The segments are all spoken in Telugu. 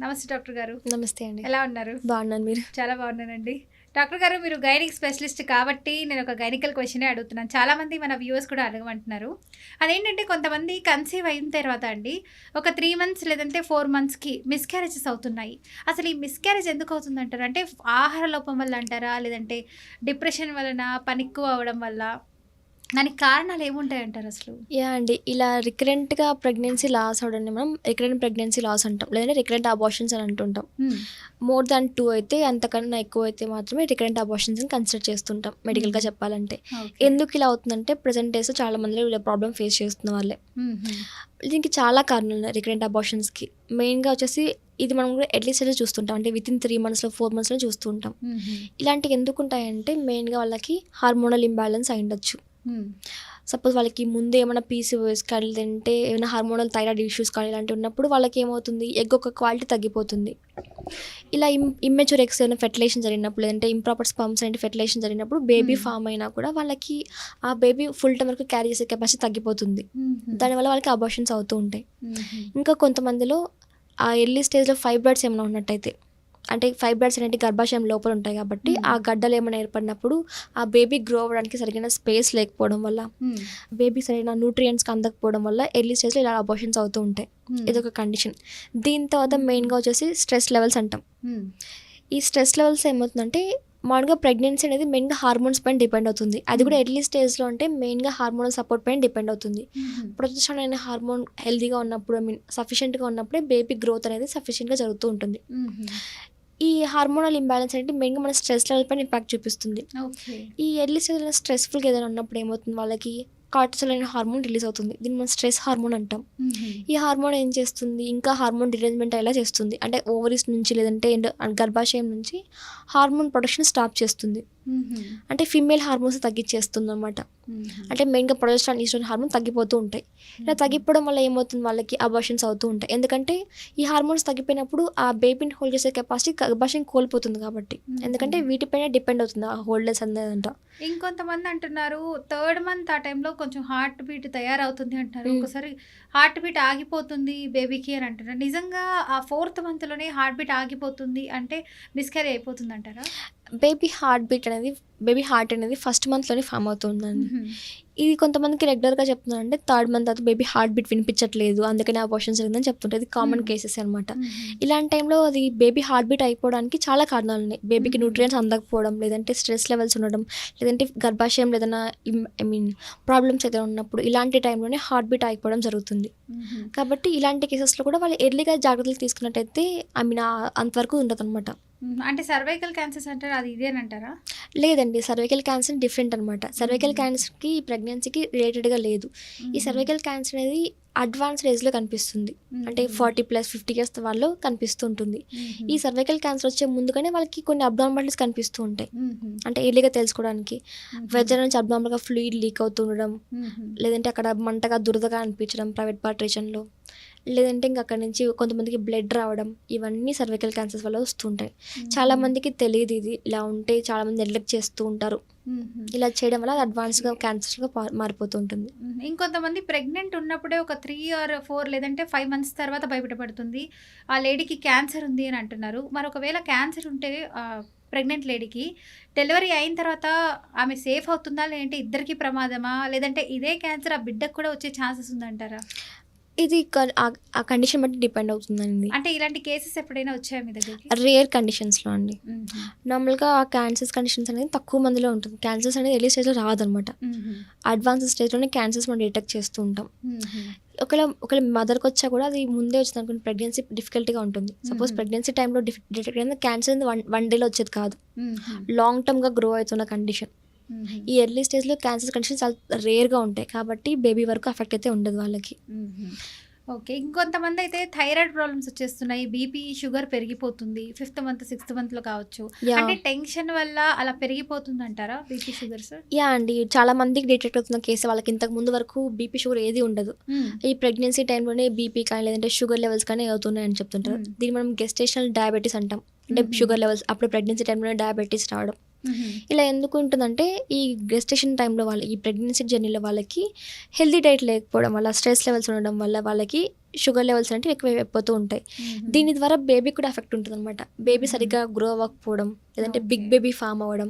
నమస్తే డాక్టర్ గారు. నమస్తే అండి. ఎలా ఉన్నారు? బాగున్నాను. మీరు? చాలా బాగున్నానండి. డాక్టర్ గారు, మీరు గైనిక్ స్పెషలిస్ట్ కాబట్టి నేను ఒక గైనికల్ క్వశ్చనే అడుగుతున్నాను. చాలామంది మన వ్యూవర్స్ కూడా అడగమంటున్నారు. అదేంటంటే కొంతమంది కన్సీవ్ అయిన తర్వాత అండి ఒక 3 మంత్స్ లేదంటే 4 మంత్స్‌కి మిస్‌క్యారేజెస్ అవుతున్నాయి. అసలు ఈ మిస్‌క్యారేజ్ ఎందుకు అవుతుందంటారు? అంటే ఆహార లోపం వల్ల అంటారా? లేదంటే డిప్రెషన్ వలన, పనెక్కువ అవ్వడం వల్ల? దానికి కారణాలు ఏముంటాయంటారు అసలు? అండి. ఇలా రికరెంట్‌గా ప్రెగ్నెన్సీ లాస్ అవ్వడాన్ని మనం రికరెంట్ ప్రెగ్నెన్సీ లాస్ అంటాం. లేదంటే రికరెంట్ అబార్షన్స్ అని అంటుంటాం. మోర్ దాన్ 2 అయితే, అంతకన్నా ఎక్కువైతే మాత్రమే రికరెంట్ అబార్షన్స్ అని కన్సిడర్ చేస్తుంటాం మెడికల్‌గా చెప్పాలంటే. ఎందుకు ఇలా అవుతుందంటే ప్రెజెంట్ డేస్‌లో చాలా మందిలో ఇలా ప్రాబ్లమ్ ఫేస్ చేస్తున్న వాళ్ళే. దీనికి చాలా కారణాలు ఉన్నాయి రికరెంట్ అబార్షన్స్‌కి. మెయిన్‌గా వచ్చేసి ఇది మనం కూడా ఎర్లీ స్టేజ్‌లో చూస్తుంటాం. అంటే వితిన్ 3 మంత్స్‌లో 4 మంత్స్‌లో చూస్తూ ఉంటాం. ఇలాంటివి ఎందుకుంటాయంటే మెయిన్‌గా వాళ్ళకి హార్మోనల్ ఇంబ్యాలెన్స్ అయ్యుండొచ్చు. సపోజ్ వాళ్ళకి ముందు ఏమైనా పీసీఓఎస్ కానీ లేదంటే ఏమైనా హార్మోనల్ థైరాయిడ్ ఇష్యూస్ కానీ ఇలాంటివి ఉన్నప్పుడు వాళ్ళకి ఏమవుతుంది, ఎగ్ ఒక క్వాలిటీ తగ్గిపోతుంది. ఇలా ఇమ్మెచ్యూర్ ఎగ్స్ ఏమైనా ఫెర్టిలైజేషన్ జరిగినప్పుడు లేదంటే ఇంప్రాపర్ స్పర్మ్స్ అంటే ఫెర్టిలైజేషన్ జరిగినప్పుడు బేబీ ఫామ్ అయినా కూడా వాళ్ళకి ఆ బేబీ ఫుల్ టైం వరకు క్యారీ చేసే కెపాసిటీ తగ్గిపోతుంది. దానివల్ల వాళ్ళకి అబార్షన్స్ అవుతూ ఉంటాయి. ఇంకా కొంతమందిలో ఆ ఎర్లీ స్టేజ్లో ఫైబ్రాయిడ్స్ ఏమైనా ఉన్నట్టయితే, అంటే ఫైబ్రాయిడ్స్ అనేవి గర్భాశయం లోపల ఉంటాయి కాబట్టి ఆ గడ్డలు ఏమైనా ఏర్పడినప్పుడు ఆ బేబీ గ్రో అవ్వడానికి సరైన స్పేస్ లేకపోవడం వల్ల, బేబీ సరైన న్యూట్రియంట్స్కి అందకపోవడం వల్ల ఎర్లీ స్టేజ్లో ఇలా అబార్షన్స్ అవుతూ ఉంటాయి. ఇదొక కండిషన్. దీని తర్వాత మెయిన్గా వచ్చేసి స్ట్రెస్ లెవెల్స్ అంటాం. ఈ స్ట్రెస్ లెవెల్స్ ఏమవుతుందంటే మామూలుగా ప్రెగ్నెన్సీ అనేది మెయిన్గా హార్మోన్స్ పైన డిపెండ్ అవుతుంది. అది కూడా ఎర్లీ స్టేజ్లో అంటే మెయిన్గా హార్మోనల్ సపోర్ట్ పైన డిపెండ్ అవుతుంది. ప్రొజెస్టెరాన్ అనే హార్మోన్ హెల్దీగా ఉన్నప్పుడు, సఫిషియెంట్గా ఉన్నప్పుడే బేబీ గ్రోత్ అనేది సఫిషియెంట్గా జరుగుతూ ఉంటుంది. ఈ హార్మోనల్ ఇంబ్యాలెన్స్ అనేది మెయిన్గా మన స్ట్రెస్ లెవెల్ పైన ఇంపాక్ట్ చూపిస్తుంది. ఈ ఎర్లీ స్టేజ్లో స్ట్రెస్ఫుల్గా ఏదైనా ఉన్నప్పుడు ఏమవుతుంది, వాళ్ళకి కార్టిసోల్ అనే హార్మోన్ రిలీజ్ అవుతుంది. దీన్ని మనం స్ట్రెస్ హార్మోన్ అంటాం. ఈ హార్మోన్ ఏం చేస్తుంది, ఇంకా హార్మోన్ డిరేంజ్మెంట్ అయ్యేలా చేస్తుంది. అంటే ఓవరీస్ నుంచి లేదంటే గర్భాశయం నుంచి హార్మోన్ ప్రొడక్షన్ స్టాప్ చేస్తుంది. అంటే ఫీమేల్ హార్మోన్స్ తగ్గించేస్తుంది అనమాట. అంటే మెయిన్గా ప్రొజెస్టెరాన్, ఈస్ట్రోజన్ హార్మోన్ తగ్గిపోతూ ఉంటాయి. ఇలా తగ్గిపోవడం వల్ల ఏమవుతుంది, వాళ్ళకి అబార్షన్స్ అవుతూ ఉంటాయి. ఎందుకంటే ఈ హార్మోన్స్ తగ్గిపోయినప్పుడు ఆ బేబీని హోల్డ్ చేసే కెపాసిటీ గర్భాశయం కోల్పోతుంది కాబట్టి. ఎందుకంటే వీటిపైన డిపెండ్ అవుతుంది ఆ హోల్డర్స్ అనేదంతా. ఇంకొంతమంది అంటున్నారు 3rd మంత్ ఆ టైంలో కొంచెం హార్ట్ బీట్ తయారవుతుంది అంటారు. ఒకసారి హార్ట్ బీట్ ఆగిపోతుంది బేబీకి అని అంటున్నారు. నిజంగా ఆ 4th మంత్లోనే హార్ట్ బీట్ ఆగిపోతుంది అంటే మిస్‌క్యారీ అయిపోతుంది అంటారా? బేబీ హార్ట్ అనేది ఫస్ట్ మంత్లోనే ఫామ్ అవుతుందండి. ఇది కొంతమందికి రెగ్యులర్గా చెప్తున్నారంటే 3rd మంత్ తర్వాత బేబీ హార్ట్ బీట్ వినిపించట్లేదు, అందుకని అబార్షన్ జరిగిందని చెప్తుంటుంది. కామన్ కేసెస్ అనమాట. ఇలాంటి టైంలో అది బేబీ హార్ట్ బీట్ అయిపోవడానికి చాలా కారణాలు ఉన్నాయి. బేబీకి న్యూట్రియంట్స్ అందకపోవడం, లేదంటే స్ట్రెస్ లెవెల్స్ ఉండడం, లేదంటే గర్భాశయం ఏదైనా ప్రాబ్లమ్స్ ఏదైనా ఉన్నప్పుడు ఇలాంటి టైంలోనే హార్ట్ బీట్ అయిపోవడం జరుగుతుంది. కాబట్టి ఇలాంటి కేసెస్లో కూడా వాళ్ళు ఎర్లీగా జాగ్రత్తలు తీసుకున్నట్టయితే అంతవరకు ఉండదు అనమాట. అంటే సర్వైకల్ క్యాన్సర్స్ అంటారు, అది ఇదేనంటారా? లేదండి, సర్వైకల్ క్యాన్సర్ డిఫరెంట్ అనమాట. సర్వైకల్ క్యాన్సర్కి ప్రెగ్నెన్సీకి రిలేటెడ్గా లేదు. ఈ సర్వైకల్ క్యాన్సర్ అనేది అడ్వాన్స్డ్ ఏజ్లో కనిపిస్తుంది. అంటే 40+ 50 ఇయర్స్ వాళ్ళు కనిపిస్తూ ఉంటుంది. ఈ సర్వైకల్ క్యాన్సర్ వచ్చే ముందుగానే వాళ్ళకి కొన్ని అబ్నార్మాలిటీస్ కనిపిస్తూ ఉంటాయి. అంటే ఎర్లీగా తెలుసుకోవడానికి వెజర్ నుంచి అబ్నార్మల్గా ఫ్లూయిడ్ లీక్ అవుతూ ఉండడం, లేదంటే అక్కడ మంటగా దురదగా అనిపించడం ప్రైవేట్ పార్ట్ రీజన్లో, లేదంటే ఇంకా అక్కడ నుంచి కొంతమందికి బ్లడ్ రావడం, ఇవన్నీ సర్వైకల్ క్యాన్సర్స్ వల్ల వస్తుంటాయి. చాలామందికి తెలియదు ఇది ఇలా ఉంటే, చాలామంది నెగ్లెక్ట్ చేస్తూ ఉంటారు. ఇలా చేయడం వల్ల అది అడ్వాన్స్గా క్యాన్సర్గా మారిపోతూ ఉంటుంది. ఇంకొంతమంది ప్రెగ్నెంట్ ఉన్నప్పుడే ఒక 3 or 4 లేదంటే 5 మంత్స్ తర్వాత బయటపడుతుంది ఆ లేడీకి క్యాన్సర్ ఉంది అని అంటున్నారు. మరి ఒకవేళ క్యాన్సర్ ఉంటే ప్రెగ్నెంట్ లేడీకి డెలివరీ అయిన తర్వాత ఆమె సేఫ్ అవుతుందా, లేదంటే ఇద్దరికి ప్రమాదమా, లేదంటే ఇదే క్యాన్సర్ ఆ బిడ్డకు కూడా వచ్చే ఛాన్సెస్ ఉందంటారా? ఇది ఆ కండిషన్ బట్టి డిపెండ్ అవుతుందండి. అంటే ఇలాంటి కేసెస్ ఎప్పుడైనా వచ్చాయా మీ దగ్గరికి? రేర్ కండిషన్స్లో అండి. నార్మల్గా క్యాన్సర్స్ కండిషన్స్ అనేది తక్కువ మందిలో ఉంటుంది. క్యాన్సర్స్ అనేది ఎర్లీ స్టేజ్లో రాదనమాట. అడ్వాన్స్ స్టేజ్లోనే క్యాన్సర్స్ మనం డిటెక్ట్ చేస్తూ ఉంటాం. ఒకవేళ మదర్కి వచ్చా కూడా అది ముందే వచ్చింది అనుకోండి, ప్రెగ్నెన్సీ డిఫికల్ట్గా ఉంటుంది. సపోజ్ ప్రెగ్నెన్సీ టైంలో డిటెక్ట్ అయిన క్యాన్సర్ అనేది 1 డేలో వచ్చేది కాదు. లాంగ్ టర్మ్గా గ్రో అవుతున్న కండిషన్. ఈ ఎర్లీ స్టేజ్లో క్యాన్సర్ కండిషన్స్ చాలా రేర్గా ఉంటాయి కాబట్టి బేబీ వరకు ఎఫెక్ట్ అయితే ఉండదు వాళ్ళకి. ఓకే. ఇంకొంతమంది అయితే థైరాయిడ్ ప్రాబ్లమ్స్ వచ్చేస్తున్నాయి, బీపీ షుగర్ పెరిగిపోతుంది 5th మంత్ 6th మంత్లో కావచ్చు. అంటే టెన్షన్ వల్ల అలా పెరిగిపోతుంది అంటారా బీపీ షుగర్స్? అండి, చాలా మందికి డిటెక్ట్ అవుతున్న కేసు వాళ్ళకి ఇంతకు ముందు వరకు బీపీ షుగర్ ఏది ఉండదు. ఈ ప్రెగ్నెన్సీ టైంలోనే బీపీ కానీ లేదంటే షుగర్ లెవెల్స్ కానీ అవుతున్నాయని చెప్తుంటారు. దీన్ని మనం గెస్టేషనల్ డయాబెటీస్ అంటాం. అంటే షుగర్ లెవెల్స్ అప్పుడు ప్రెగ్నెన్సీ టైంలోనే డయాబెటీస్ రావడం. ఇలా ఎందుకు ఉంటుందంటే ఈ గెస్టేషన్ టైంలో ఈ ప్రెగ్నెన్సీ జర్నీలో వాళ్ళకి హెల్తీ డైట్ లేకపోవడం వల్ల, స్ట్రెస్ లెవెల్స్ ఉండడం వల్ల వాళ్ళకి షుగర్ లెవెల్స్ అనేవి ఎక్కువైపోతూ ఉంటాయి. దీని ద్వారా బేబీ కూడా ఎఫెక్ట్ ఉంటుందన్నమాట. బేబీ సరిగ్గా గ్రో అవ్వకపోవడం, లేదంటే బిగ్ బేబీ ఫామ్ అవ్వడం,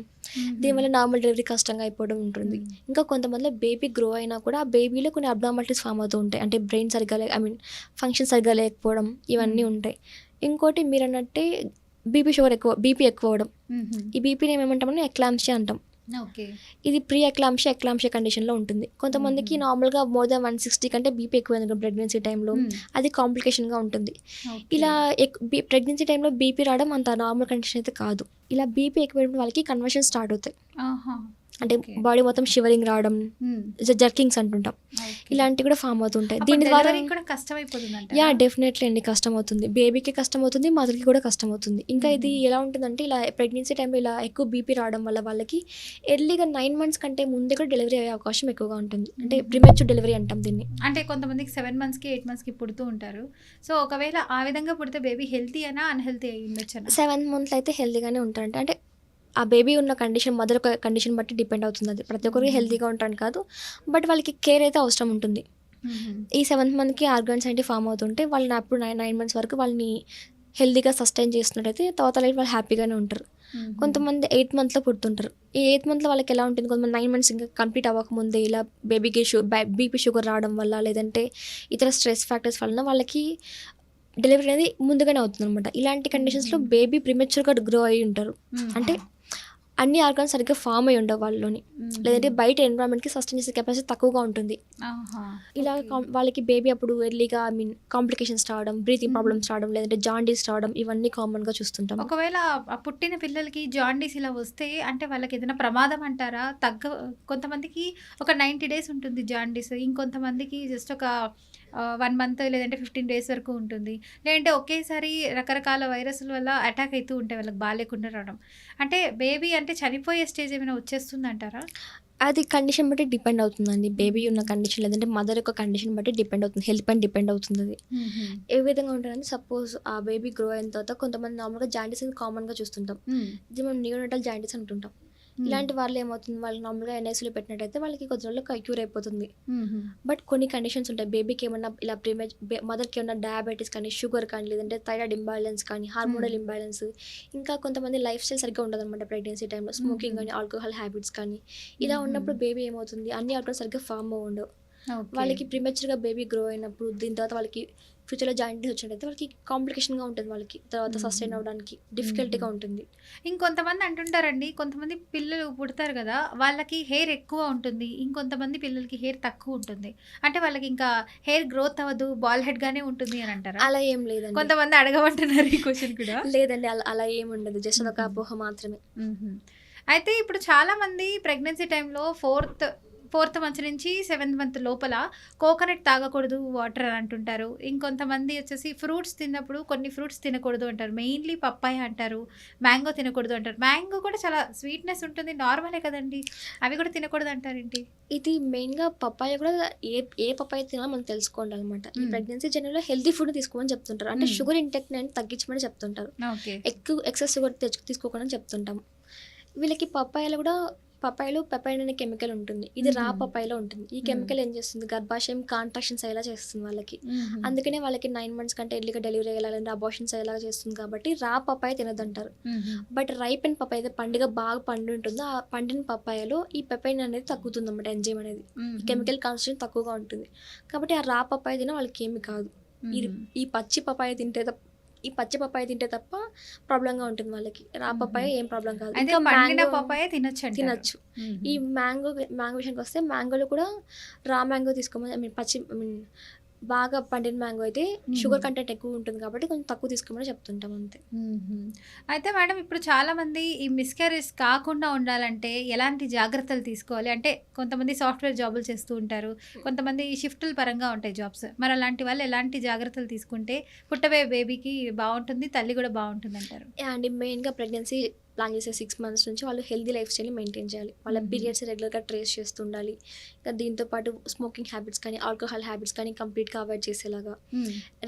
దీనివల్ల నార్మల్ డెలివరీ కష్టంగా అయిపోవడం ఉంటుంది. ఇంకా కొంతమందిలో బేబీ గ్రో అయినా కూడా ఆ బేబీలో కొన్ని అబ్నార్మాలిటీస్ ఫామ్ అవుతూ ఉంటాయి. అంటే బ్రెయిన్ సరిగ్గా ఫంక్షన్ సరిగ్గా లేకపోవడం, ఇవన్నీ ఉంటాయి. ఇంకోటి మీరు అన్నట్టే బీపీ ఎక్కువ అవ్వడం. ఈ బీపీని ఏమేమంటామని ఎక్లాంప్షియా అంటాం. ఓకే. ఇది ప్రీ ఎక్లాంప్షియా కండిషన్లో ఉంటుంది. కొంతమందికి నార్మల్గా మోర్ దాన్ 160 కంటే బీపీ ఎక్కువైంది ప్రెగ్నెన్సీ టైంలో, అది కాంప్లికేషన్గా ఉంటుంది. ఇలా ప్రెగ్నెన్సీ టైంలో బీపీ రావడం అంత నార్మల్ కండిషన్ అయితే కాదు. ఇలా బీపీ ఎక్కువైన వాళ్ళకి కన్వర్షన్ స్టార్ట్ అవుతాయి. అంటే బాడీ మొత్తం షివరింగ్ రావడం, జర్కింగ్స్ అంటుంటాం, ఇలాంటివి కూడా ఫామ్ అవుతుంటాయి. దీని ద్వారా యా డెఫినెట్లీ అండి కష్టం అవుతుంది. బేబీకి కష్టం అవుతుంది, మదర్కి కూడా కష్టం అవుతుంది. ఇంకా ఇది ఎలా ఉంటుందంటే ఇలా ప్రెగ్నెన్సీ టైంలో ఇలా ఎక్కువ బీపీ రావడం వల్ల వాళ్ళకి ఎర్లీగా 9 months కంటే ముందే కూడా డెలివరీ అయ్యే అవకాశం ఎక్కువగా ఉంటుంది. అంటే ప్రిమెచ్యూర్ డెలివరీ అంటాం దీన్ని. అంటే కొంతమందికి 7 monthsకి 8 monthsకి పుడుతూ ఉంటారు. సో ఒకవేళ ఆ విధంగా పుడితే బేబీ హెల్తీ అయినా అన్హెల్తీ అయ్యి ఉండొచ్చు. 7 months అయితే హెల్తీగానే ఉంటారంట. అంటే ఆ బేబీ ఉన్న కండిషన్, మదర్ కండిషన్ బట్టి డిపెండ్ అవుతుంది. అది ప్రతి ఒక్కరికి హెల్తీగా ఉంటారని కాదు, బట్ వాళ్ళకి కేర్ అయితే అవసరం ఉంటుంది. ఈ 7th monthకి ఆర్గాన్స్ అంటే ఫామ్ అవుతుంటే వాళ్ళని అప్పుడు 9 months వరకు వాళ్ళని హెల్తీగా సస్టైన్ చేస్తున్నట్టయితే తర్వాత లైఫ్ వాళ్ళు హ్యాపీగానే ఉంటారు. కొంతమంది 8th monthలో పుడుతుంటారు. ఈ 8th monthలో వాళ్ళకి ఎలా ఉంటుంది, కొంతమంది 9 months ఇంకా కంప్లీట్ అవ్వకముందే ఇలా బేబీకి బీపీ షుగర్ రావడం వల్ల, లేదంటే ఇతర స్ట్రెస్ ఫ్యాక్టర్స్ వలన వాళ్ళకి డెలివరీ అనేది ముందుగానే అవుతుంది అనమాట. ఇలాంటి కండిషన్స్లో బేబీ ప్రిమెచ్యూర్గా గ్రో అయ్యి ఉంటారు. అంటే అన్ని ఆర్గాన్స్ సరిగ్గా ఫామ్ అయ్యి ఉండవు వాళ్ళలోని, లేదంటే బయట ఎన్విరాన్మెంట్కి సస్టైన్ చేసే కెపాసిటీ తక్కువగా ఉంటుంది. ఇలా వాళ్ళకి బేబీ అప్పుడు ఎర్లీగా కాంప్లికేషన్స్ రావడం, బ్రీతింగ్ ప్రాబ్లమ్స్ రావడం, లేదంటే జాండీస్ రావడం, ఇవన్నీ కామన్గా చూస్తుంటాం. ఒకవేళ ఆ పుట్టిన పిల్లలకి జాండీస్ ఇలా వస్తే అంటే వాళ్ళకి ఏదైనా ప్రమాదం అంటారా? కొంతమందికి ఒక 90 days ఉంటుంది జాండీస్, ఇంకొంతమందికి జస్ట్ ఒక 1 month లేదంటే 15 days వరకు ఉంటుంది. లేదంటే ఒకేసారి రకరకాల వైరస్ల వల్ల అటాక్ అవుతూ ఉంటాయి వాళ్ళకి బాగాలేకుండా రావడం. అంటే బేబీ అంటే చనిపోయే స్టేజ్ ఏమైనా వచ్చేస్తుంది అంటారా? అది కండిషన్ బట్టి డిపెండ్ అవుతుందండి. బేబీ ఉన్న కండిషన్, లేదంటే మదర్ యొక్క కండిషన్ బట్టి డిపెండ్ అవుతుంది. హెల్త్ పైన డిపెండ్ అవుతుంది. అది ఏ విధంగా ఉంటుందంటే, సపోజ్ ఆ బేబీ గ్రో అయిన తర్వాత కొంతమంది నార్మల్గా జాండీస్ అనేది కామన్గా చూస్తుంటాం. ఇది మనం నియోనటల్ జాండీస్ అంటుంటాం. ఇలాంటి వాళ్ళు ఏమవుతుంది, వాళ్ళు నార్మల్గా ఎన్ఐసీలో పెట్టినట్టయితే వాళ్ళకి కొద్ది రోజుల్లో క్యూర్ అయిపోతుంది. బట్ కొన్ని కండిషన్స్ ఉంటాయి. బేబీకి ఏమన్నా ఇలా మదర్కి ఏమన్నా డయాబెటీస్ కానీ, షుగర్ కానీ, లేదంటే థైరాయిడ్ ఇంబ్యాలెన్స్ కానీ, హార్మోనల్ ఇంబ్యాలెన్స్, ఇంకా కొంతమంది లైఫ్ స్టైల్ సరిగ్గా ఉండదు అనమాట ప్రెగ్నెన్సీ టైంలో, స్మోకింగ్ కానీ, ఆల్కహాల్ హ్యాబిట్స్ కానీ. ఇలా ఉన్నప్పుడు బేబీ ఏమవుతుంది, అన్ని ఆర్గాన్స్ సరిగ్గా ఫామ్ ఉండవు. వాళ్ళకి ప్రిమెచ్యూర్గా బేబీ గ్రో అయినప్పుడు దీని తర్వాత వాళ్ళకి ఫ్యూచర్లో జాయింటీస్ వచ్చినట్టయితే వాళ్ళకి కాంప్లికేషన్గా ఉంటుంది. వాళ్ళకి తర్వాత సస్టైన్ అవ్వడానికి డిఫికల్టీగా ఉంటుంది. ఇంకొంతమంది అంటుంటారండి, కొంతమంది పిల్లలు పుడతారు కదా, వాళ్ళకి హెయిర్ ఎక్కువ ఉంటుంది, ఇంకొంతమంది పిల్లలకి హెయిర్ తక్కువ ఉంటుంది. అంటే వాళ్ళకి ఇంకా హెయిర్ గ్రోత్ అవ్వదు, బాల్ హెడ్ గానే ఉంటుంది అని అంటారు. అలా ఏం లేదండి. కొంతమంది అడగమంటున్నారు ఈ క్వశ్చన్ కూడా. లేదండి, అలా ఏమి ఉండదు, జస్ట్ ఒక అపోహ మాత్రమే. అయితే ఇప్పుడు చాలా మంది ప్రెగ్నెన్సీ టైంలో 4th month నుంచి 7th month లోపల కోకోనట్ తాగకూడదు వాటర్ అని అంటుంటారు. ఇంకొంతమంది వచ్చేసి ఫ్రూట్స్ తిన్నప్పుడు కొన్ని ఫ్రూట్స్ తినకూడదు అంటారు. మెయిన్లీ పప్పాయ అంటారు, మ్యాంగో తినకూడదు అంటారు. మ్యాంగో కూడా చాలా స్వీట్నెస్ ఉంటుంది, నార్మలే కదండి, అవి కూడా తినకూడదు అంటారేంటి? ఇది మెయిన్గా పప్పాయ కూడా ఏ పప్పాయ తినాలో మనం తెలుసుకోండి అనమాట. ఈ ప్రెగ్నెన్సీ జర్నీలో హెల్తీ ఫుడ్ తీసుకోమని చెప్తుంటారు. అంటే షుగర్ ఇంటెక్ అనేది తగ్గించమని చెప్తుంటారు. ఎక్సెస్ షుగర్ తీసుకోకుండా చెప్తుంటాం. వీళ్ళకి పప్పాయలో పెపైన్ అనే కెమికల్ ఉంటుంది. ఇది రా పప్పాయలో ఉంటుంది. ఈ కెమికల్ ఏం చేస్తుంది, గర్భాశయం కాంట్రాక్షన్స్ అయ్యేలా చేస్తుంది వాళ్ళకి. అందుకనే వాళ్ళకి 9 months కంటే ఎర్లీగా డెలివరీ అయ్యేలా అబార్షన్స్ అయ్యేలా చేస్తుంది. కాబట్టి రా పప్పాయ తినదంటారు. బట్ రైప్ అండ్ పప్పాయ అయితే పండుగ బాగా పండి ఉంటుందో ఆ పండిన పప్పాయలో ఈ పెపైన్ అనేది తగ్గుతుంది అన్నమాట. ఎంజైమ్ అనేది, ఈ కెమికల్ కాన్సన్ట్రేషన్ తక్కువగా ఉంటుంది. కాబట్టి ఆ రా పప్పాయ తిన వాళ్ళకి ఏమి కాదు. ఈ పచ్చి పప్పాయ తింటే తప్ప ప్రాబ్లంగా ఉంటుంది వాళ్ళకి. రా పప్పాయ ఏం ప్రాబ్లం కాదు. తినచ్చు. ఈ మ్యాంగో విషయానికి వస్తే, మ్యాంగోలో కూడా రా మ్యాంగో తీసుకోమని, బాగా పండిన మ్యాంగో అయితే షుగర్ కంటెంట్ ఎక్కువ ఉంటుంది కాబట్టి కొంచెం తక్కువ తీసుకోమని చెప్తుంటాం అంతే. అయితే మేడం, ఇప్పుడు చాలామంది ఈ మిస్క్యారేజ్ కాకుండా ఉండాలంటే ఎలాంటి జాగ్రత్తలు తీసుకోవాలి? అంటే కొంతమంది సాఫ్ట్వేర్ జాబులు చేస్తూ ఉంటారు, కొంతమంది షిఫ్టుల పరంగా ఉంటాయి జాబ్స్. మరి అలాంటి వాళ్ళు ఎలాంటి జాగ్రత్తలు తీసుకుంటే పుట్టబోయే బేబీకి బాగుంటుంది, తల్లి కూడా బాగుంటుంది అంటారు? అండి, మెయిన్గా ప్రెగ్నెన్సీ ప్లాన్ చేసే 6 మంత్స్ నుంచి వాళ్ళు హెల్తీ లైఫ్ స్టైల్‌ని మెయింటైన్ చేయాలి. వాళ్ళ పీరియడ్స్ రెగ్యులర్‌గా ట్రేస్ చేస్తుండాలి. ఇంకా దీంతో పాటు స్మోకింగ్ హ్యాబిట్స్ కానీ, ఆల్కహాల్ హ్యాబిట్స్ కానీ కంప్లీట్‌గా అవాయిడ్ చేసేలాగా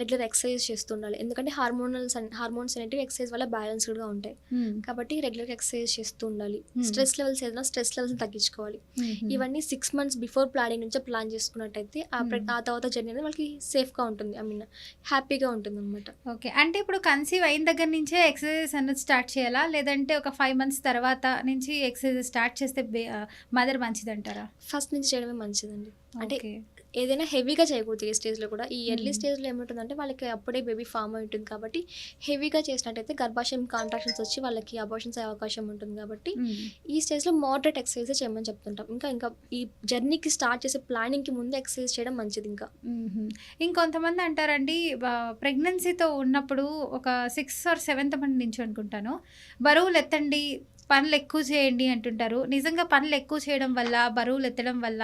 రెగ్యులర్ ఎక్సర్సైజ్ చేస్తుండాలి. ఎందుకంటే హార్మోన్స్ అనేటివి ఎక్సర్సైజ్ వల్ల బ్యాలెన్స్‌డ్‌గా ఉంటాయి. కాబట్టి రెగ్యులర్‌గా ఎక్సర్సైజ్ చేస్తూ ఉండాలి. స్ట్రెస్ లెవెల్స్‌ని తగ్గించుకోవాలి. ఇవన్నీ 6 మంత్స్ బిఫోర్ ప్లానింగ్ నుంచే ప్లాన్ చేసుకున్నట్టయితే ఆ తర్వాత జర్నీ అనేది వాళ్ళకి సేఫ్‌గా ఉంటుంది. హ్యాపీగా ఉంటుందన్నమాట. ఓకే. అంటే ఇప్పుడు కన్సీవ్ అయిన దగ్గర నుంచే ఎక్సర్సైజెస్ అన్నది స్టార్ట్ చేయాలా? లేదంటే ఒక 5 మంత్స్ తర్వాత నుంచి ఎక్సర్సైజెస్ స్టార్ట్ చేస్తే మదర్ మంచిదంటారా? ఫస్ట్ నుంచి చేయడమే మంచిదండి. అంటే ఓకే. ఏదైనా హెవీగా చేయకూడదు ఏ స్టేజ్‌లో కూడా. ఈ ఎర్లీ స్టేజ్‌లో ఏముంటుందంటే వాళ్ళకి అప్పుడే బేబీ ఫార్మ్ అయి ఉంటుంది కాబట్టి హెవీగా చేసినట్టయితే గర్భాశయం కాంట్రాక్షన్స్ వచ్చి వాళ్ళకి అబార్షన్స్ అయ్యే అవకాశం ఉంటుంది కాబట్టి ఈ స్టేజ్‌లో మోడరేట్ ఎక్సర్సైజెస్ చేయమని చెప్తుంటాం. ఇంకా ఈ జర్నీకి స్టార్ట్ చేసే ప్లానింగ్‌కి ముందు ఎక్సర్సైజ్ చేయడం మంచిది ఇంకా. ఇంకొంతమంది అంటారండి ప్రెగ్నెన్సీతో ఉన్నప్పుడు ఒక 6 ఆర్ 7th మంత్ నుంచి అనుకుంటాను, బరువులు ఎత్తండి, పనులు ఎక్కువ చేయండి అంటుంటారు. నిజంగా పనులు ఎక్కువ చేయడం వల్ల, బరువులు ఎత్తడం వల్ల,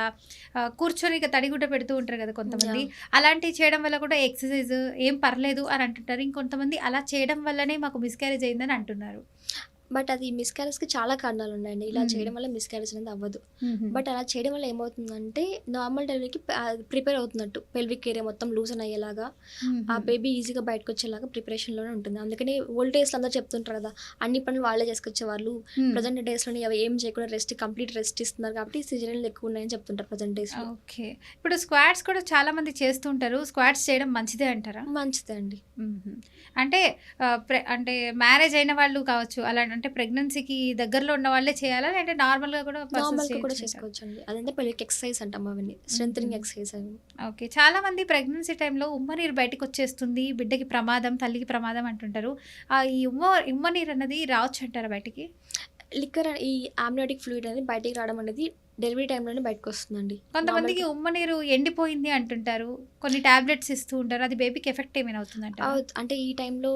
కూర్చొని ఇక తడిగుడ్డ పెడుతూ ఉంటారు కదా కొంతమంది. అలాంటివి చేయడం వల్ల కూడా ఎక్సర్సైజ్ ఏం పర్లేదు అని అంటుంటారు. ఇంకొంతమంది అలా చేయడం వల్లనే మాకు మిస్‌క్యారేజ్ అయిందని అంటున్నారు. బట్ అది మిస్‌క్యారేజ్‌కి చాలా కారణాలు ఉన్నాయండి. ఇలా చేయడం వల్ల మిస్‌క్యారేజ్ అనేది అవ్వదు. బట్ అలా చేయడం వల్ల ఏమవుతుందంటే నార్మల్ డెలివరీకి ప్రిపేర్ అవుతున్నట్టు పెల్విక్ ఏరియా మొత్తం లూజన్ అయ్యేలాగా ఆ బేబీ ఈజీగా బయటకు వచ్చేలాగా ప్రిపరేషన్‌లోనే ఉంటుంది. అందుకని ఓల్డ్ డేస్‌లో అందరూ చెప్తుంటారు కదా! అన్ని పనులు వాళ్ళే చేసుకొచ్చేవాళ్ళు. ప్రెజెంట్ డేస్‌లోని అవి ఏం చేయకుండా కంప్లీట్ రెస్ట్ ఇస్తున్నారు కాబట్టి సిజేరియన్‌లు ఎక్కువ ఉన్నాయని చెప్తుంటారు ప్రెజెంట్ డేస్‌లో. ఓకే. ఇప్పుడు స్క్వాట్స్ కూడా చాలా మంది చేస్తూ ఉంటారు. స్క్వాట్స్ చేయడం మంచిదే అంటారా? మంచిదే అండి. అంటే అంటే మ్యారేజ్ అయిన వాళ్ళు కావచ్చు, అలా అంటే ప్రెగ్నెన్సీకి దగ్గరలో ఉన్న వాళ్ళే చేయాలా? లేదంటే నార్మల్‌గా కూడా నార్మల్‌గా కూడా చేసుకోవచ్చండి. అదంటే పెల్విక్ ఎక్సర్సైజ్ అంటాం అవన్నీ. స్ట్రెంథెనింగ్ ఎక్సర్సైజ్ అవి. ఓకే. చాలా మంది ప్రెగ్నెన్సీ టైంలో ఉమ్మనీరు బయటకొచ్చేస్తుంది, బిడ్డకి ప్రమాదం, తల్లికి ప్రమాదం అంటుంటారు. ఈ ఉమ్మనీరు అన్నది రావచ్చంటారా బయటికి? ఈ అమ్నియోటిక్ ఫ్లూయిడ్ అనేది బయటికి రావడం అనేది డెలివరీ టైంలోనే బయటకొస్తుందండి. కొంతమందికి ఉమ్మనీరు ఎండిపోయింది అంటుంటారు. కొన్ని టాబ్లెట్స్ ఇస్తూ ఉంటారు. అది బేబీకి ఎఫెక్ట్ ఏమైనా అవుతుందంటారా? అంటే ఈ టైంలో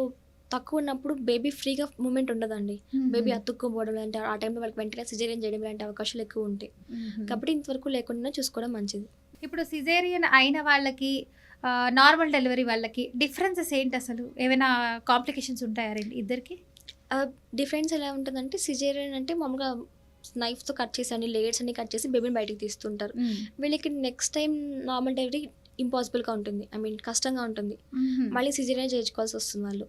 తక్కువ ఉన్నప్పుడు బేబీ ఫ్రీగా మూవ్‌మెంట్ ఉండదండి. బేబీ అతుక్కుపోవడం లాంటి ఆ టైంలో వాళ్ళకి వెంటనే సిజేరియన్ చేయడం లాంటి అవకాశాలు ఎక్కువ ఉంటాయి. కాబట్టి ఇంతవరకు లేకుండా చూసుకోవడం మంచిది. ఇప్పుడు సిజేరియన్ అయిన వాళ్ళకి, నార్మల్ డెలివరీ వాళ్ళకి డిఫరెన్సెస్ ఏంటి అసలు? ఏమైనా కాంప్లికేషన్స్ ఉంటాయా ఇద్దరికి? డిఫరెన్స్ ఎలా ఉంటుందంటే సిజేరియన్ అంటే మామూలుగా నైఫ్‌తో కట్ చేసి అన్ని లేయర్స్ అన్ని కట్ చేసి బేబీని బయటికి తీస్తుంటారు. వీళ్ళకి నెక్స్ట్ టైం నార్మల్ డెలివరీ ఇంపాసిబుల్‌గా ఉంటుంది. కష్టంగా ఉంటుంది. మళ్ళీ సిజేరియన్ చేయించుకోవాల్సి వస్తుంది వాళ్ళు.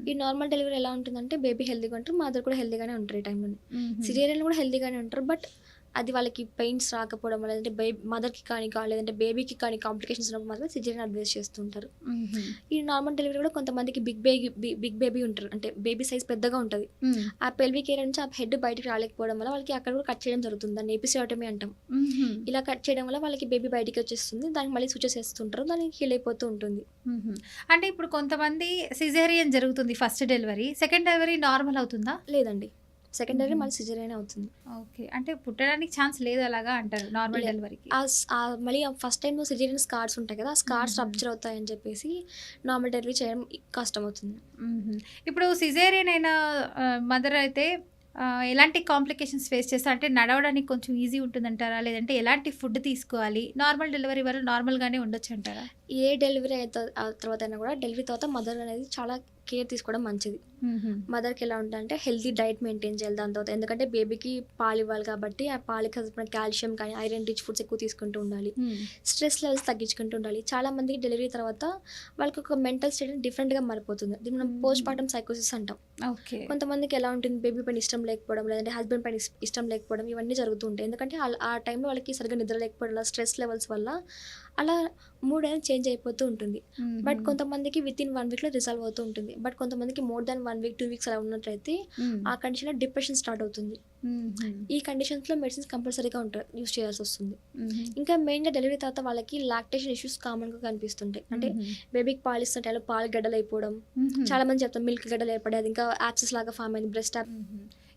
ఈ నార్మల్ డెలివరీ ఎలా ఉంటుందంటే బేబీ హెల్తీగా ఉంటారు. మదర్ కూడా హెల్తీగానే ఉంటారు ఈ టైంలోనే. సిజేరియన్‌లో కూడా హెల్తీగానే ఉంటారు. బట్ అది వాళ్ళకి పెయిన్స్ రాకపోవడం లేదంటే మదర్‌కి కానీ లేదంటే బేబీకి కానీ కాంప్లికేషన్స్ ఉన్నప్పుడు మాత్రం సిజేరియన్ అడ్వైస్ చేస్తుంటారు. ఈ నార్మల్ డెలివరీ కూడా కొంతమందికి బిగ్ బేబీ ఉంటారు. అంటే బేబీ సైజ్ పెద్దగా ఉంటుంది. ఆ పెల్విక్ ఏరియా నుంచి ఆ హెడ్ బయటికి రాలేకపోవడం వల్ల వాళ్ళకి అక్కడ కూడా కట్ చేయడం జరుగుతుంది. దాన్ని ఎపిసియోటమీ అంటాం. ఇలా కట్ చేయడం వల్ల వాళ్ళకి బేబీ బయటికి వచ్చేస్తుంది. దానికి మళ్ళీ సూచర్స్ వేస్తుంటారు. దానికి హీల్ అయిపోతూ ఉంటుంది. అంటే ఇప్పుడు కొంతమంది సిజేరియన్ జరుగుతుంది first delivery, second delivery normal అవుతుందా? లేదండి. సెకండ్ డెలివరీ మళ్ళీ సిజేరియన్ అవుతుంది. ఓకే. అంటే పుట్టడానికి ఛాన్స్ లేదు అలాగా అంటారు నార్మల్ డెలివరీకి. మళ్ళీ ఫస్ట్ టైంలో సిజేరియన్ స్కార్స్ ఉంటాయి కదా! ఆ స్కార్స్ రప్చర్ అవుతాయని చెప్పేసి నార్మల్ డెలివరీ చేయడం కష్టమవుతుంది. ఇప్పుడు సిజేరియన్ అయిన మదర్ అయితే ఎలాంటి కాంప్లికేషన్స్ ఫేస్ చేస్తారు? అంటే నడవడానికి కొంచెం ఈజీ ఉంటుందంటారా? లేదంటే ఎలాంటి ఫుడ్ తీసుకోవాలి? నార్మల్ డెలివరీ వల్ల నార్మల్‌గానే ఉండొచ్చంటారా? ఏ డెలివరీ తర్వాత అయినా కూడా డెలివరీ తర్వాత మదర్ అనేది చాలా కేర్ తీసుకోవడం మంచిది. మదర్‌కి ఎలా ఉంటుందంటే హెల్తీ డైట్ మెయింటైన్ చేయాలి దాని తర్వాత. ఎందుకంటే బేబీకి పాలు ఇవ్వాలి కాబట్టి ఆ పాలకి సరిపడిన కాల్షియం కానీ ఐరన్ రిచ్ ఫుడ్స్ ఎక్కువ తీసుకుంటూ ఉండాలి. స్ట్రెస్ లెవెల్స్ తగ్గించుకుంటూ ఉండాలి. చాలా మందికి డెలివరీ తర్వాత వాళ్ళకి ఒక మెంటల్ స్టేట్ డిఫరెంట్‌గా మారిపోతుంది. దీన్ని మనం పోస్ట్ పార్టమ్ సైకోసిస్ అంటాం. ఓకే. కొంతమందికి ఎలా ఉంటుంది బేబీ పైన ఇష్టం లేకపోవడం లేదంటే హస్బెండ్ పైన ఇష్టం లేకపోవడం ఇవన్నీ జరుగుతూ ఉంటాయి. ఎందుకంటే ఆ టైంలో వాళ్ళకి సరిగ్గా నిద్ర లేకపోవడం వల్ల స్ట్రెస్ లెవెల్స్ వల్ల అలా మూడ్ అనేది చేంజ్ అయిపోతూ ఉంటుంది. బట్ కొంతమందికి వితిన్ 1 వీక్‌లో రిజాల్వ్ అవుతూ ఉంటుంది. బట్ కొంతమందికి మోర్ దాన్ 1 వీక్ 2 వీక్స్ అలా ఉన్నట్లయితే ఆ కండిషన్‌లో డిప్రెషన్ స్టార్ట్ అవుతుంది. ఈ కండిషన్స్‌లో మెడిసిన్స్ కంపల్సరీగా యూజ్ చేయాల్సి వస్తుంది. ఇంకా మెయిన్‌గా డెలివరీ తర్వాత వాళ్ళకి లాక్టేషన్ ఇష్యూస్ కామన్‌గా కనిపిస్తుంటాయి. అంటే బేబీకి పాలు ఇస్తున్న టైంలో పాలు గడ్డలు అయిపోవడం, చాలా మంది చెప్తారు మిల్క్ గడ్డలు ఏర్పడి అది ఇంకా యాబ్సెస్ లాగా ఫామ్ అయింది బ్రెస్ట్.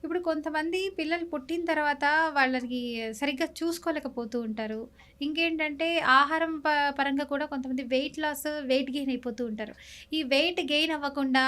ఇప్పుడు కొంతమంది పిల్లలు పుట్టిన తర్వాత వాళ్ళకి సరిగ్గా చూసుకోలేకపోతూ ఉంటారు. ఇంకేంటంటే ఆహారం పరంగా కూడా కొంతమంది వెయిట్ లాస్, వెయిట్ గెయిన్ అయిపోతూ ఉంటారు. ఈ వెయిట్ గెయిన్ అవ్వకుండా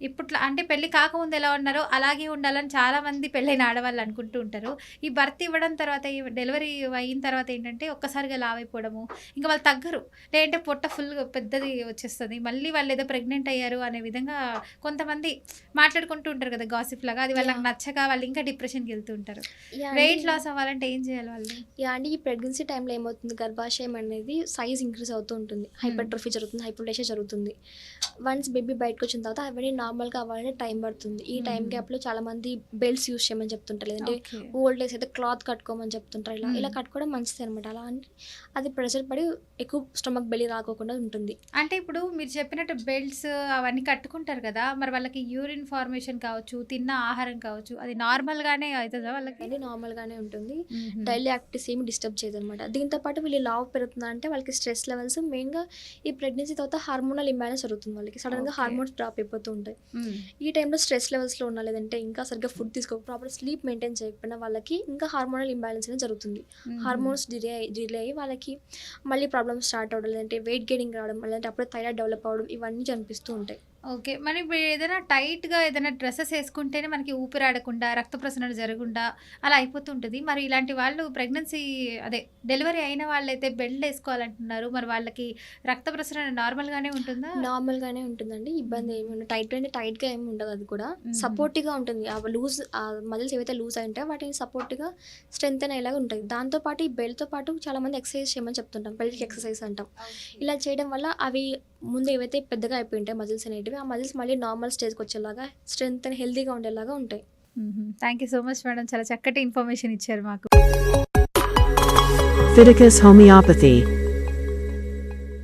ఇప్పట్లో అంటే పెళ్లి కాకముందు ఎలా ఉన్నారో అలాగే ఉండాలని చాలామంది పెళ్ళైన ఆడవాళ్ళు అనుకుంటూ ఉంటారు. ఈ బర్త్ ఇవ్వడం తర్వాత ఈ డెలివరీ అయిన తర్వాత ఏంటంటే ఒక్కసారిగా లావైపోవడము, ఇంకా వాళ్ళు తగ్గరు. లేదంటే పొట్ట ఫుల్‌గా పెద్దది వచ్చేస్తది. మళ్ళీ వాళ్ళేదో ప్రెగ్నెంట్ అయ్యారు అనే విధంగా కొంతమంది మాట్లాడుకుంటూ ఉంటారు కదా! గాసిప్ లాగా. అది వాళ్ళకి యాహ్! నచ్చక వాళ్ళు ఇంకా డిప్రెషన్‌కెళ్తూ ఉంటారు. యాహ్! వెయిట్ లాస్ అవ్వాలంటే ఏం చేయాలి వాళ్ళు? అండి ఈ ప్రెగ్నెన్సీ టైంలో ఏమవుతుంది గర్భాశయం అనేది సైజ్ ఇంక్రీజ్ అవుతూ ఉంటుంది. హైపర్ట్రోఫీ జరుగుతుంది, హైపోప్లాసియా జరుగుతుంది. వన్స్ బేబీ బయటకొచ్చిన తర్వాత అవన్నీ నార్మల్‌గా అవ్వాలంటే టైం పడుతుంది. ఈ టైం గ్యాప్‌లో చాలామంది బెల్ట్స్ యూజ్ చేయమని చెప్తుంటారు. లేదంటే ఓకే. ఓల్డ్ డేస్ అయితే క్లాత్ కట్టుకోమని చెప్తుంటారు. ఇలా హ్మ్. కట్టుకోవడం మంచిదనమాట. అలా అంటే అది ప్రెషర్ పడి ఎక్కువ స్టమక్ బెల్లీ రాకోకుండా ఉంటుంది. అంటే ఇప్పుడు మీరు చెప్పినట్టు బెల్ట్స్ అవన్నీ కట్టుకుంటారు కదా! మరి వాళ్ళకి యూరిన్ ఫార్మేషన్ కావచ్చు, తిన్న ఆహారం కావచ్చు, అది నార్మల్‌గానే అయితదా వాళ్ళకి? అది నార్మల్‌గానే ఉంటుంది. హుహు. డైలీ యాక్టివిటీస్ ఏమి డిస్టర్బ్ చేయదనమాట. దీంతో పాటు వీళ్ళు లావు పెరుగుతున్నారంటే వాళ్ళకి స్ట్రెస్ లెవెల్స్ మెయిన్‌గా ఈ ప్రెగ్నెన్సీ తర్వాత హార్మోనల్ ఇంబాలెన్స్ జరుగుతుంది వాళ్ళకి. సడెన్‌గా ఓకే. హార్మోన్స్ డ్రాప్ అయిపోతూ ఉంటాయి. హ్మ్. ఈ టైంలో స్ట్రెస్ లెవెల్స్‌లో ఉన్నా లేదంటే ఇంకా సరిగ్గా ఫుడ్ ప్రాపర్ స్లీప్ మెయింటైన్ చేయకపోయినా వాళ్ళకి ఇంకా హార్మోనల్ ఇంబాలెన్స్ అనేది జరుగుతుంది. హుహు. హార్మోన్స్ డిలే అయ్యి వాళ్ళకి మళ్ళీ ప్రాబ్లమ్స్ స్టార్ట్ అవ్వడం, లేదంటే వెయిట్ గెయినింగ్ రావడం, లేదంటే అప్పుడే థైరాయిడ్ డెవలప్ అవ్వడం ఇవన్నీ కనిపిస్తూ ఉంటాయి. ఓకే. మరి ఇప్పుడు ఏదైనా టైట్‌గా ఏదైనా డ్రెసెస్ ఏసుకుంటేనే మనకి ఊపిరాడకుండా, రక్త ప్రసరణ జరగకుండా అలా అయిపోతుంటది. మరి ఇలాంటి వాళ్ళు ప్రెగ్నెన్సీ అదే డెలివరీ అయిన వాళ్ళైతే బెల్ట్ ఏసుకోవాలంటున్నారు. మరి వాళ్ళకి రక్త ప్రసరణ నార్మల్‌గానే ఉంటుందా? నార్మల్‌గానే ఉంటుందండి. ఇబ్బంది హుహు. ఏమి ఉండదు. టైట్ అంటే టైట్‌గా ఏమి ఉండదు అది కూడా. హుహు. సపోర్టివ్‌గా ఉంటుంది. మజిల్స్ ఏవైతే లూజ్ అయి ఉంటాయో వాటిని సపోర్ట్‌గా స్ట్రెంథెన్ అయ్యేలాగా ఉంటాయి. దాంతో పాటు ఈ బెల్ట్‌తో పాటు చాలామంది ఎక్సర్సైజ్ చేయమని చెప్తుంటాం. పెల్విక్ ఎక్సర్సైజ్ అంటాం. ఓకే. ఇలా చేయడం వల్ల అవి ముందు ఏవైతే పెద్దగా అయిపోయి ఉంటాయో మజిల్స్ అనేటివి, ఆ మజిల్స్ మళ్ళీ నార్మల్ స్టేజ్‌కి వచ్చేలాగా స్ట్రెంథెన్ హెల్తీగా ఉండేలాగా ఉంటాయి. హుహు. Thank you so much madam. చాలా చక్కటి ఇన్ఫర్మేషన్ ఇచ్చారు మాకు. Fiticus Homeopathy